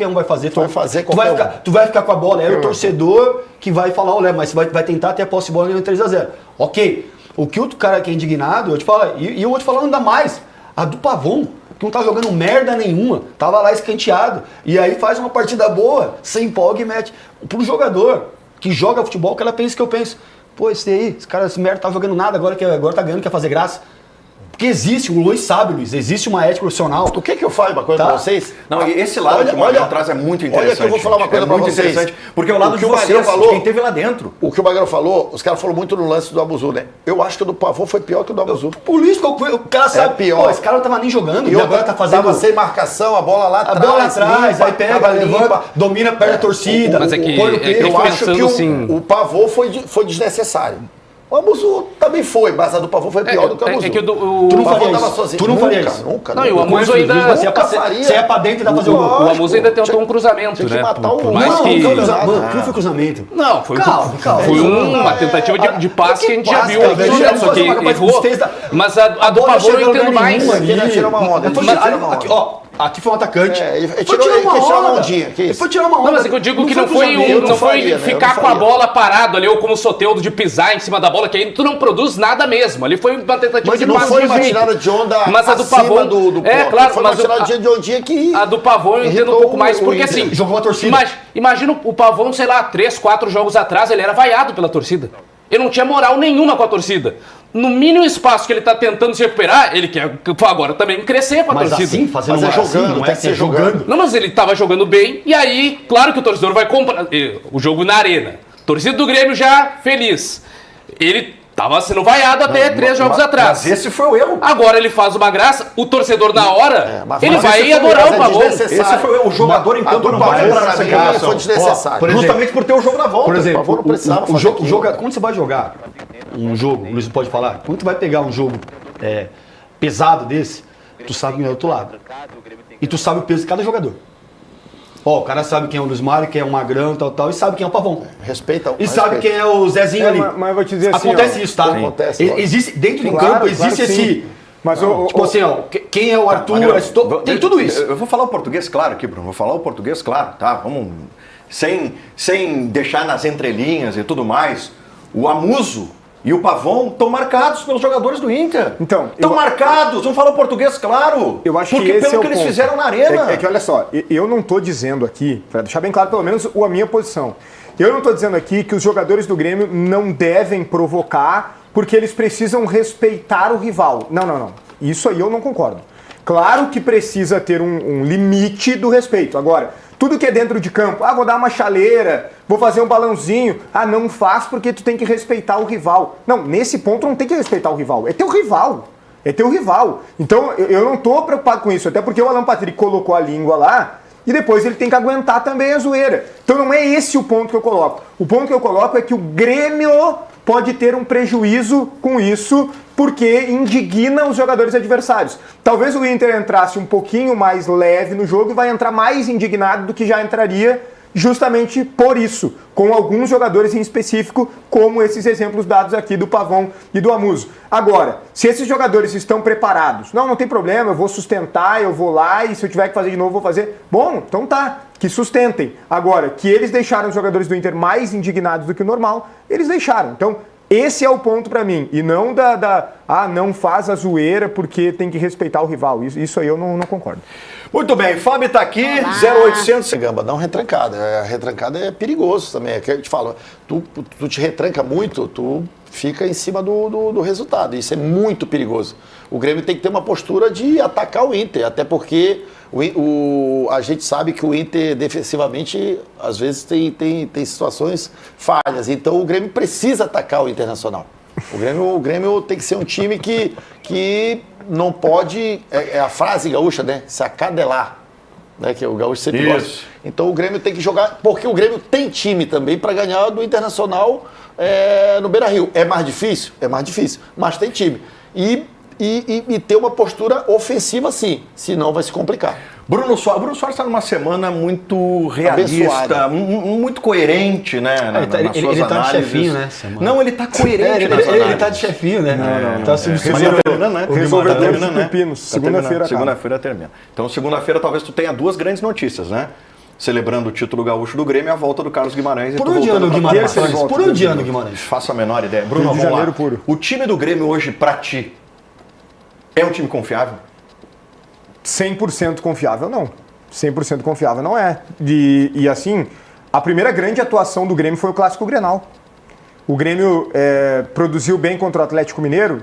qualquer um vai fazer. Tu vai ficar com a bola, é o torcedor que vai falar, olha, mas você vai tentar ter a posse de bola no 3-0. Ok, o que o cara que é indignado, eu te falo, e eu vou te falar ainda mais, a do Pavon, que não tá jogando merda nenhuma, tava lá escanteado, e aí faz uma partida boa, sem empolga e mete. Pro jogador que joga futebol, que ela pensa que eu penso, pô, esse cara, esse merda tá jogando nada, agora tá ganhando, quer fazer graça. Porque existe, o Luiz sabe, Luiz, existe uma ética profissional. O que eu falo uma coisa pra vocês? Não, e esse lado que o Magrão traz é muito interessante. Olha que eu vou falar uma coisa pra vocês. Interessante, porque é o lado de vocês, de quem teve lá dentro. O que o Magrão falou, os caras falaram muito no lance do Abuzu, né? Eu acho que o do Pavon foi pior que o do Abuzu. Por isso que o cara sabe, pior. Pô, esse cara não tava nem jogando, e agora tá fazendo... Tava sem marcação, a bola lá atrás. A bola lá atrás, aí pega, levanta, domina, perde a torcida. Mas é que eu acho que o Pavon foi desnecessário. O Abuzu também foi, mas a do Pavon foi pior do que o Abuzu. Tu não faria isso. Tu não faria isso. Nunca. Não, e o Amuzo ainda... Você ia pra dentro e dá pra fazer o gol. O Amuzo ainda tentou um cruzamento, né? Por mais que... Mano, que não foi cruzamento. Não, foi Calma. uma tentativa de passe que a gente já viu. Só que errou. Mas a do Pavon eu entendo mais. Ele tirou uma onda. Aqui foi um atacante. Ele tirou uma ondinha. Ele foi tirar uma onda. Não, mas é que eu digo que não foi ficar com a bola parado ali, ou como o Soteldo de pisar em cima da bola, que aí tu não produz nada mesmo. Ali foi uma tentativa de passe. Mas não foi uma tirada de onda mas a do Pavon do claro, foi uma tirada de ondinha que... A do Pavon eu entendo um pouco mais, porque assim... Jogou a torcida. Imagina o Pavon, sei lá, 3, 4 jogos atrás, ele era vaiado pela torcida. Ele não tinha moral nenhuma com a torcida. No mínimo espaço que ele tá tentando se recuperar, ele quer agora também crescer com a torcida. Assim, fazendo jogando, não é ser jogando. Não, mas ele tava jogando bem, e aí, claro que o torcedor vai comprar o jogo na arena. Torcida do Grêmio já feliz. Ele tava sendo vaiado até 3 jogos atrás. Mas esse foi o erro. Agora ele faz uma graça, o torcedor na hora, ele vai adorar o Pavon. Esse foi o erro. O jogador em campo não pode entrar nessa gravação. Foi desnecessário. Justamente por ter o jogo na volta. Por exemplo, quando quando você vai jogar um jogo, o Luiz pode falar, quando tu vai pegar um jogo pesado desse, tu sabe quem é do outro lado. E tu sabe o peso de cada jogador. O cara sabe quem é o Luiz Mário, quem é o Magrão, tal, e sabe quem é o Pavon. Respeita. E sabe quem é o Zezinho ali. Mas eu vou te dizer assim, acontece isso, tá? Acontece. Existe, dentro do campo existe esse... Mas tipo assim, quem é o Arthur, tem tudo isso. Eu vou falar o português claro aqui, Bruno. Vou falar o português claro, tá? Vamos... Sem deixar nas entrelinhas e tudo mais. O Amuzo e o Pavon estão marcados pelos jogadores do Inter. Então, estão marcados, vamos falar o português claro. Eu acho porque que esse pelo é o que eles ponto. fizeram na arena. É que olha só, eu não estou dizendo aqui, para deixar bem claro pelo menos a minha posição, eu não estou dizendo aqui que os jogadores do Grêmio não devem provocar porque eles precisam respeitar o rival. Não. Isso aí eu não concordo. Claro que precisa ter um limite do respeito. Agora, tudo que é dentro de campo, vou dar uma chaleira, vou fazer um balãozinho, não faz porque tu tem que respeitar o rival. Não, nesse ponto não tem que respeitar o rival, é teu rival. É teu rival. Então eu não tô preocupado com isso, até porque o Alan Patrick colocou a língua lá e depois ele tem que aguentar também a zoeira. Então não é esse o ponto que eu coloco. O ponto que eu coloco é que o Grêmio pode ter um prejuízo com isso porque indigna os jogadores adversários. Talvez o Inter entrasse um pouquinho mais leve no jogo e vai entrar mais indignado do que já entraria justamente por isso, com alguns jogadores em específico, como esses exemplos dados aqui do Pavon e do Amuzo. Agora, se esses jogadores estão preparados, não tem problema, eu vou sustentar, eu vou lá e se eu tiver que fazer de novo, vou fazer. Bom, então tá, que sustentem. Agora, que eles deixaram os jogadores do Inter mais indignados do que o normal, eles deixaram. Então, esse é o ponto pra mim, e não não faz a zoeira porque tem que respeitar o rival. Isso aí eu não concordo. Muito bem, Fábio tá aqui, 0800... Gamba, dá uma retrancada. A retrancada é perigoso também. É que eu te falo, tu te retranca muito, tu fica em cima do resultado. Isso é muito perigoso. O Grêmio tem que ter uma postura de atacar o Inter, até porque a gente sabe que o Inter defensivamente às vezes tem situações falhas. Então o Grêmio precisa atacar o Internacional. O Grêmio tem que ser um time que não pode, é a frase gaúcha, né? Se acadelar, né? Que o gaúcho sempre gosta. Então o Grêmio tem que jogar, porque o Grêmio tem time também para ganhar do Internacional no Beira-Rio. É mais difícil? É mais difícil, mas tem time. E ter uma postura ofensiva sim, senão vai se complicar. Bruno Soares está numa semana muito realista, muito coerente, né? Ele está de chefinho, né? Não, ele está coerente. Ele está de chefinho, né? Está substituindo. Resolveu todos os pepinos. Segunda-feira termina. Então, segunda-feira talvez tu tenha duas grandes notícias, né? celebrando o título gaúcho do Grêmio e a volta do Carlos Guimarães. Por e tô onde anda o voltando pra Guimarães? terça. Por onde anda o Guimarães? Faço a menor ideia. Bruno, Rio de vamos lá. Janeiro puro. O time do Grêmio hoje, pra ti, é um time confiável? 100% confiável, não. 100% confiável não é. E assim, a primeira grande atuação do Grêmio foi o Clássico Grenal. O Grêmio produziu bem contra o Atlético Mineiro,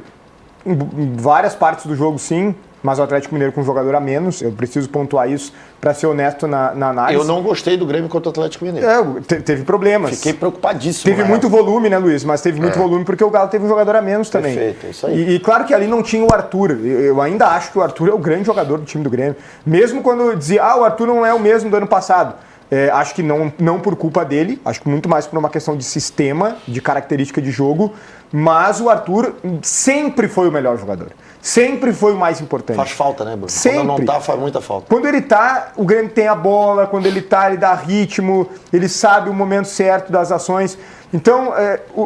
em várias partes do jogo sim, mas o Atlético Mineiro com um jogador a menos, eu preciso pontuar isso para ser honesto na análise. Eu não gostei do Grêmio contra o Atlético Mineiro. Teve problemas. Fiquei preocupadíssimo. Teve muito volume, né, Luiz? Mas teve muito volume porque o Galo teve um jogador a menos também. Perfeito, é isso aí. E claro que ali não tinha o Arthur. Eu ainda acho que o Arthur é o grande jogador do time do Grêmio. Mesmo quando dizia, o Arthur não é o mesmo do ano passado. Acho que não por culpa dele, acho que muito mais por uma questão de sistema, de característica de jogo, mas o Arthur sempre foi o melhor jogador. Sempre foi o mais importante. Faz falta, né, Bruno? Sempre. Quando não tá, faz muita falta. Quando ele tá, o Grêmio tem a bola, quando ele tá, ele dá ritmo, ele sabe o momento certo das ações. Então,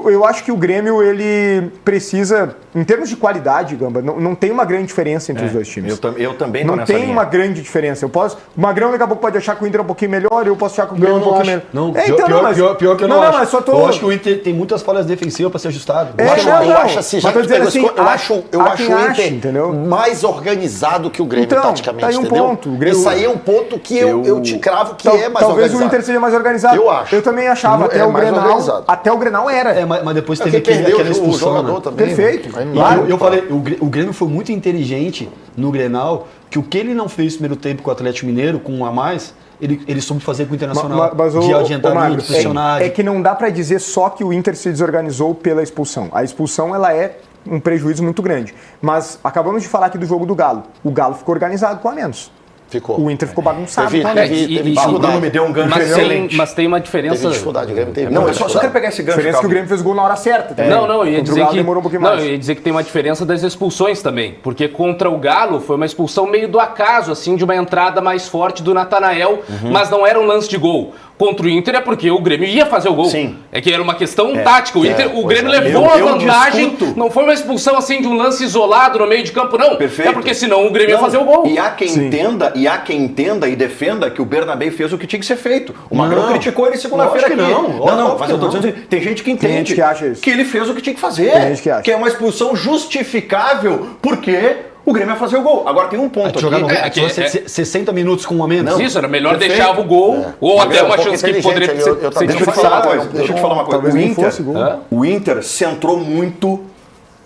eu acho que o Grêmio, ele precisa, em termos de qualidade, Gamba, não tem uma grande diferença entre os dois times. Eu também tô Não nessa tem linha. uma grande diferença. O Magrão daqui a pouco pode achar que o Inter é um pouquinho melhor, eu posso achar que o Grêmio é um pouquinho melhor. Não, Então, pior que eu não acho. Mas só tô... Eu acho que o Inter tem muitas falhas defensivas para ser ajustado. Eu acho assim, já Mas tô que tu pegou dizendo esse eu acho o acha, Inter entendeu? mais organizado que o Grêmio, Então, taticamente, tá aí um entendeu? ponto. O Grêmio- Isso aí é um ponto que eu te cravo que é mais Talvez organizado. o Inter seja mais organizado. Eu acho. Eu também achava, É mais organizado. até o Grenal era. Mas depois É teve que perdeu aquela o expulsão, jogador né? também. Perfeito. Aí não E dá. eu falei, o Grêmio foi muito inteligente no Grenal, que o que ele não fez no primeiro tempo com o Atlético Mineiro, com um a mais, ele soube fazer com o Internacional. De adiantar Magro, de pressionar. é que não dá pra dizer só que o Inter se desorganizou pela expulsão. A expulsão, ela é um prejuízo muito grande. Mas acabamos de falar aqui do jogo do Galo. O Galo ficou organizado com a menos. Ficou. O Inter ficou bagunçado Teve- com a teve- menos. teve O dificuldade. Bruno me deu um gancho excelente. Mas tem uma Teve diferença. dificuldade, o Grêmio teve Não, muita eu só quero dificuldade. pegar esse A gancho. diferença é que o Calvin. Grêmio fez gol na hora certa. também. Não, eu ia Contra o dizer Galo que demorou um pouquinho não, mais. eu ia dizer que tem uma diferença das expulsões também, porque contra o Galo foi uma expulsão meio do acaso, assim, de uma entrada mais forte do Natanael, mas não era um lance de gol. Contra o Inter é porque o Grêmio ia fazer o gol. Sim. É que era uma questão tática. O Grêmio é. levou a Eu vantagem. discuto. Não foi uma expulsão assim de um lance isolado no meio de campo, não. Perfeito. É porque senão o Grêmio ia fazer o gol. E há quem entenda e defenda que o Bernabé fez o que tinha que ser feito. O Magrão Não. criticou ele segunda-feira aqui. Lógico que não. Não, Óbvio mas que eu tô não. dizendo, tem gente que entende gente que acha isso. que ele fez o que tinha que fazer. Tem gente que acha. é uma expulsão justificável, porque o Grêmio ia fazer o gol. Agora tem um ponto Jogar no aqui. Grêmio, 60 minutos com um a menos. Isso, era melhor Perfeito. deixar o gol ou Mas até é um uma pouco chance que inteligente, poderia eu ser também Deixa eu te Deixa falar uma eu coisa. falar, Deixa eu te falar uma coisa. Talvez O nem Inter, fosse gol. o Inter centrou muito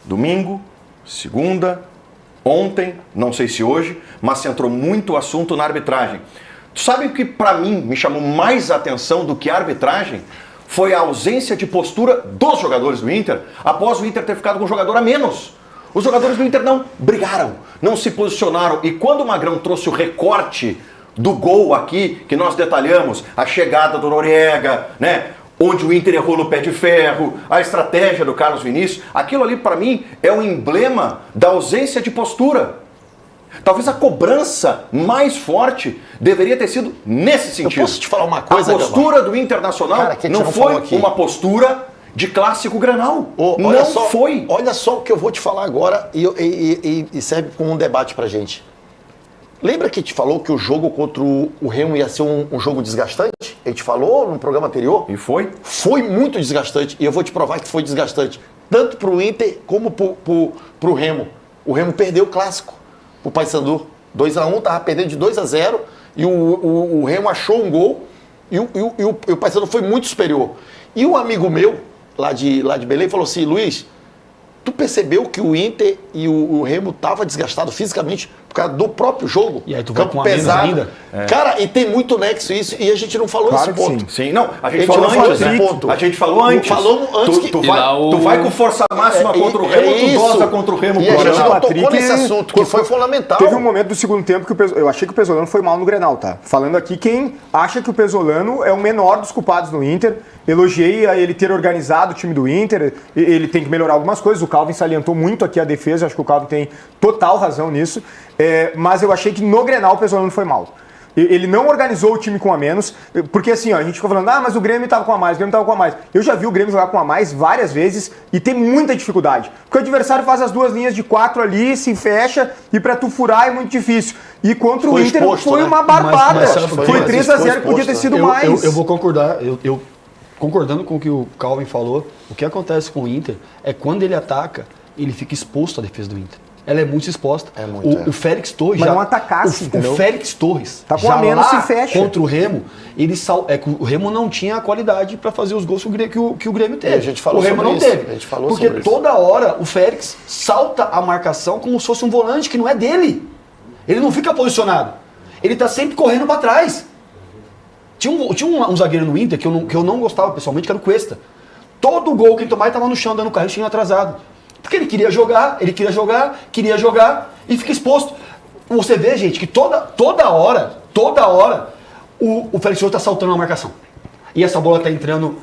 domingo, segunda, ontem, não sei se hoje, mas centrou muito o assunto na arbitragem. Tu sabe o que pra mim me chamou mais atenção do que a arbitragem? Foi a ausência de postura dos jogadores do Inter após o Inter ter ficado com um jogador a menos. Os jogadores do Inter não brigaram, não se posicionaram. E quando o Magrão trouxe o recorte do gol aqui, que nós detalhamos, a chegada do Noriega, né? Onde o Inter errou no pé de ferro, a estratégia do Carlos Vinícius, aquilo ali para mim é um emblema da ausência de postura. Talvez a cobrança mais forte deveria ter sido nesse sentido. posso te falar uma coisa, A postura do Internacional Cara, que a gente não não foi falou aqui. uma postura de clássico Grenal. Olha Não só, foi. Olha só o que eu vou te falar agora e serve como um debate pra gente. Lembra que a gente falou que o jogo contra o Remo ia ser um jogo desgastante? A gente falou no programa anterior? E foi? Foi muito desgastante. E eu vou te provar que foi desgastante. Tanto pro Inter como pro Remo. O Remo perdeu o clássico. O Paysandu 2-1, tava perdendo de 2-0. E o Remo achou um gol. E o Paysandu foi muito superior. E um amigo meu, lá de Belém, falou assim: Luiz, tu percebeu que o Inter e o Remo estavam desgastados fisicamente por causa do próprio jogo? E aí tu vai com a menos ainda? Cara, e tem muito nexo isso, e a gente não falou Claro esse que ponto. Sim, não. A gente A gente falou não falou antes, esse né? ponto. A gente falou antes. Falamos antes que- tu E lá o- vai com força máxima contra o Remo, tu dosa contra o Remo. E a pro gente Grenal. não tocou nesse assunto, que foi fundamental. Teve um momento do segundo tempo que eu achei que o Pesolano foi mal no Grenal, tá? Falando aqui, quem acha que o Pesolano é o menor dos culpados no Inter, elogiei a ele ter organizado o time do Inter, ele tem que melhorar algumas coisas, o Calvin salientou muito aqui a defesa, acho que o Calvin tem total razão nisso, mas eu achei que no Grenal o Pesolano foi mal. Ele não organizou o time com a menos, porque assim, ó, a gente fica falando, mas o Grêmio tava com a mais, o Grêmio tava com a mais. Eu já vi o Grêmio jogar com a mais várias vezes e tem muita dificuldade. Porque o adversário faz as 2 linhas de 4 ali, se fecha e pra tu furar é muito difícil. E contra o Inter exposto, foi né? uma barbada. Mas sabe por quê? Foi 3-0 que podia ter sido mais. Eu vou concordar, eu concordando com o que o Calvin falou, o que acontece com o Inter é quando ele ataca, ele fica exposto à defesa do Inter. Ela é muito exposta. É muito, o Félix Torres Mas já... não atacasse, entendeu? O Félix Torres Tá com já a menos, lá se fecha. contra o Remo, o Remo não tinha a qualidade para fazer os gols que o Grêmio teve. A gente falou o Remo sobre não isso. teve. A gente falou porque sobre isso. toda hora o Félix salta a marcação como se fosse um volante que não é dele. Ele não fica posicionado. Ele tá sempre correndo para trás. Tinha um zagueiro no Inter que eu não gostava pessoalmente, que era o Cuesta. Todo gol que ele tomava, ele tava no chão, dando carrinho atrasado. Porque ele queria jogar e fica exposto. Você vê, gente, que toda hora, o Félix Torres tá saltando a marcação. E essa bola tá entrando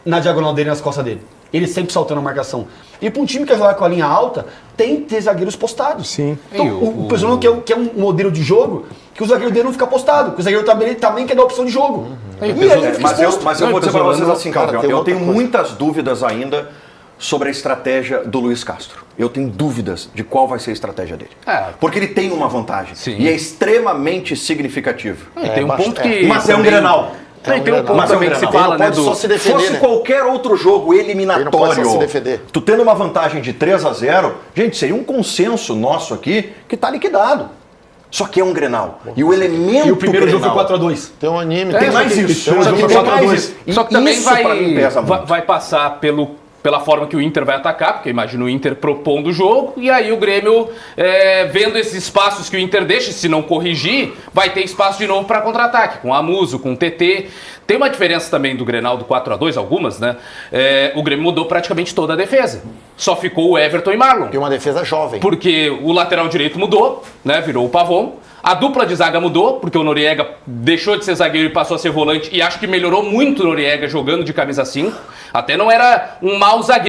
na diagonal dele, nas costas dele. Ele sempre saltando a marcação. E para um time que quer jogar com a linha alta, tem que ter zagueiros postados. Sim. Então, o pessoal que é um modelo de jogo que o zagueiro dele não fica postado, que o zagueiro também quer dar opção de jogo. E aí ele fica exposto. Mas eu vou dizer para vocês assim, cara, Calvin, tem eu outra tenho coisa. muitas dúvidas ainda sobre a estratégia do Luiz Castro. Eu tenho dúvidas de qual vai ser a estratégia dele. Porque ele tem uma vantagem. Sim. E é extremamente significativa. E tem um ponto que... Mas é um Grenal. Tem um ponto Mas é um também que se Grenal. fala, Ele não né, pode só se defender, Fosse né? qualquer outro jogo eliminatório, Ele não pode só se defender. tu tendo uma vantagem de 3-0, gente, seria um consenso nosso aqui que tá liquidado. Só que é um Grenal. E o elemento E o primeiro jogo Grenal, foi 4-2. Tem um anime. Tem mais isso. Tem um Só jogo que foi tem mais 4-2. isso. Só que também Isso pra mim pesa muito. vai passar pela forma que o Inter vai atacar, porque imagina o Inter propondo o jogo, e aí o Grêmio, vendo esses espaços que o Inter deixa, se não corrigir, vai ter espaço de novo para contra-ataque, com Amuso, com TT. Tem uma diferença também do Grenal do 4-2, algumas, né? O Grêmio mudou praticamente toda a defesa. Só ficou o Everton e Marlon. E uma defesa jovem. Porque o lateral direito mudou, né? Virou o Pavon. A dupla de zaga mudou, porque o Noriega deixou de ser zagueiro e passou a ser volante. E acho que melhorou muito o Noriega jogando de camisa 5. Até não era um mau zagueiro.